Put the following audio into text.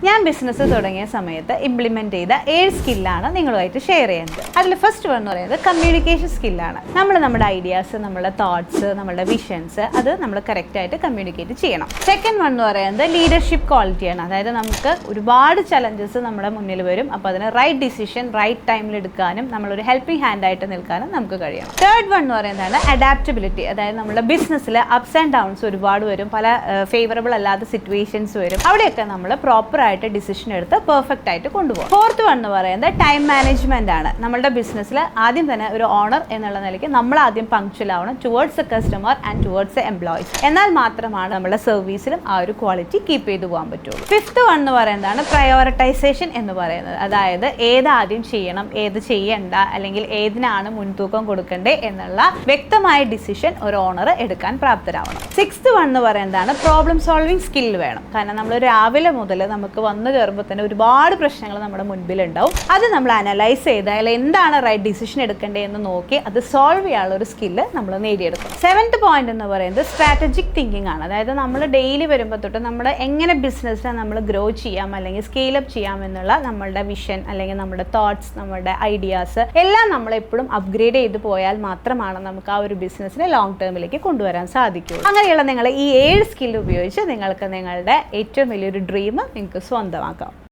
ഞാൻ ബിസിനസ് തുടങ്ങിയ സമയത്ത് ഇംപ്ലിമെന്റ് ചെയ്ത 7 സ്കില്ലാണ് നിങ്ങളുമായിട്ട് ഷെയർ ചെയ്യുന്നത്. അതിൽ ഫസ്റ്റ് വൺ എന്ന് പറയുന്നത് കമ്മ്യൂണിക്കേഷൻ സ്കില്ലാണ്. നമ്മുടെ ഐഡിയാസ്, നമ്മുടെ തോട്ട്സ്, നമ്മുടെ വിഷൻസ് അത് നമ്മൾ കറക്റ്റായിട്ട് കമ്മ്യൂണിക്കേറ്റ് ചെയ്യണം. സെക്കൻഡ് വൺ എന്ന് പറയുന്നത് ലീഡർഷിപ്പ് ക്വാളിറ്റിയാണ്. അതായത് നമുക്ക് ഒരുപാട് ചലഞ്ചസ് നമ്മുടെ മുന്നിൽ വരും. അപ്പോൾ അതിന് റൈറ്റ് ഡിസിഷൻ റൈറ്റ് ടൈമിൽ എടുക്കാനും നമ്മളൊരു ഹെൽപ്പിംഗ് ഹാൻഡ് ആയിട്ട് നിൽക്കാനും നമുക്ക് കഴിയണം. തേർഡ് വൺ എന്ന് പറയുന്നതാണ് അഡാപ്റ്റബിലിറ്റി. അതായത് നമ്മുടെ ബിസിനസ്സിൽ അപ്സ് ആൻഡ് ഡൗൺസ് ഒരുപാട് വരും. പല ഫേവറബിൾ അല്ലാത്ത സിറ്റുവേഷൻസ് വരും. അവിടെയൊക്കെ നമ്മൾ പ്രോപ്പർ ആയിട്ട് ഡിസിഷൻ എടുത്ത് പെർഫെക്റ്റ് ആയിട്ട് കൊണ്ടുപോകും. ഫോർത്ത് വൺ എന്ന് പറയുന്നത് ടൈം മാനേജ്മെന്റ് ആണ്. നമ്മുടെ ബിസിനസ്സിൽ ആദ്യം തന്നെ ഒരു ഓണർ എന്നുള്ള നിലയ്ക്ക് നമ്മൾ ആദ്യം പങ്ക്ച്വൽ ആവണം towards A customer and towards A employees. എന്നാൽ മാത്രമാണ് നമ്മുടെ സർവീസിലും ആ ഒരു ക്വാളിറ്റി കീപ്പ് ചെയ്തു പോകാൻ പറ്റുള്ളൂ. ഫിഫ്ത്ത് വൺ എന്ന് പറയുന്നതാണ് പ്രയോറിറ്റൈസേഷൻ എന്ന് പറയുന്നത്. അതായത് ഏത് ആദ്യം ചെയ്യണം, ഏത് ചെയ്യണ്ട, അല്ലെങ്കിൽ ഏതിനാണ് മുൻതൂക്കം കൊടുക്കേണ്ടത് എന്നുള്ള വ്യക്തമായ ഡിസിഷൻ ഒരു ഓണർ എടുക്കാൻ പ്രാപ്തരാവണം. സിക്സ്ത് വൺ എന്ന് പറയുന്നതാണ് പ്രോബ്ലം സോൾവിങ് സ്കിൽ വേണം. കാരണം നമ്മൾ രാവിലെ മുതൽ നമുക്ക് വന്നു കയറുമ്പോൾ തന്നെ ഒരുപാട് പ്രശ്നങ്ങൾ നമ്മുടെ മുൻപിലുണ്ടാവും. അത് നമ്മൾ അനലൈസ് ചെയ്ത് അതിൽ എന്താണ് റൈറ്റ് ഡിസിഷൻ എടുക്കേണ്ടതെന്ന് നോക്കി അത് സോൾവ് ചെയ്യാനുള്ള ഒരു സ്കില്ല് നമ്മൾ നേടിയെടുക്കും. സെവൻത് പോയിന്റ് എന്ന് പറയുന്നത് സ്ട്രാറ്റജിക് തിങ്കിങ് ആണ്. അതായത് നമ്മൾ ഡെയിലി വരുമ്പോൾ തൊട്ട് നമ്മൾ എങ്ങനെ ബിസിനസ്സിനെ നമ്മൾ ഗ്രോ ചെയ്യാം അല്ലെങ്കിൽ സ്കെയിലപ്പ് ചെയ്യാം എന്നുള്ള നമ്മളുടെ വിഷൻ അല്ലെങ്കിൽ നമ്മുടെ തോട്ട്സ്, നമ്മുടെ ഐഡിയാസ് എല്ലാം നമ്മളെപ്പോഴും അപ്ഗ്രേഡ് ചെയ്ത് പോയാൽ മാത്രമാണ് നമുക്ക് ആ ഒരു ബിസിനസ്സിനെ ലോങ് ടേമിലേക്ക് കൊണ്ടുവരാൻ സാധിക്കുള്ളൂ. അങ്ങനെയുള്ള നിങ്ങൾ ഈ 7 സ്കിൽ ഉപയോഗിച്ച് നിങ്ങൾക്ക് നിങ്ങളുടെ ഏറ്റവും വലിയൊരു ഡ്രീം നിങ്ങൾക്ക് സ്വന്തമാക്കാം.